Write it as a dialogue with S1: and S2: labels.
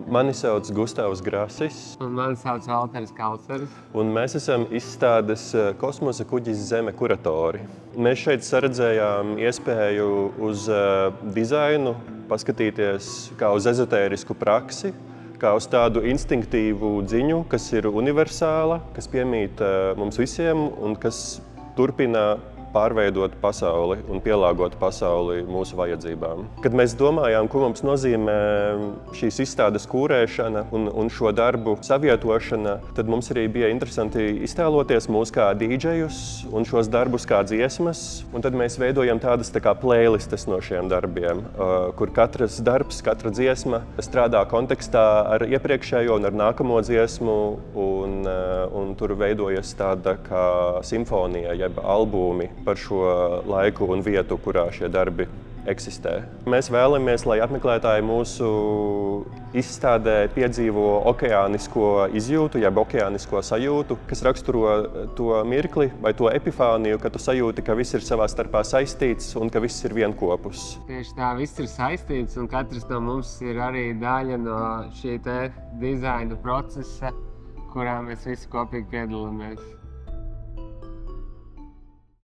S1: Mani sauc Gustavs Grasis,
S2: Un mani sauc Valteris Kalceris.
S1: un mēs esam izstādes Kosmosa kuģis Zeme kuratori. Mēs šeit saredzējām iespēju uz dizainu paskatīties kā uz ezotērisku praksi, kā uz tādu instinktīvu dziņu, kas ir universāla, kas piemīt mums visiem un kas turpina pārveidot pasauli un pielāgot pasauli mūsu vajadzībām. Kad mēs domājām, ko mums nozīmē šīs izstādes kūrēšana un šo darbu savietošana, tad mums arī bija interesanti iztēloties mūs kā dīdžejus un šos darbus kā dziesmas. Un tad mēs veidojam tādas tā kā playlistes no šiem darbiem, kur katrs darbs, katra dziesma strādā kontekstā ar iepriekšējo un ar nākamo dziesmu, un tur veidojas tāda kā simfonija, jeb albumi par šo laiku un vietu, kurā šie darbi eksistē. Mēs vēlamies, lai apmeklētāji mūsu izstādē piedzīvo okeānisko izjūtu, jeb okeānisko sajūtu, kas raksturo to mirkli vai to epifāniju, ka tu sajūti, ka viss ir savā starpā saistīts un ka viss ir vienkopus.
S2: Tieši tā, viss ir saistīts un katrs no mums ir arī daļa no šī te dizaina procesa, kurā mēs visi kopīgi piedalāmies.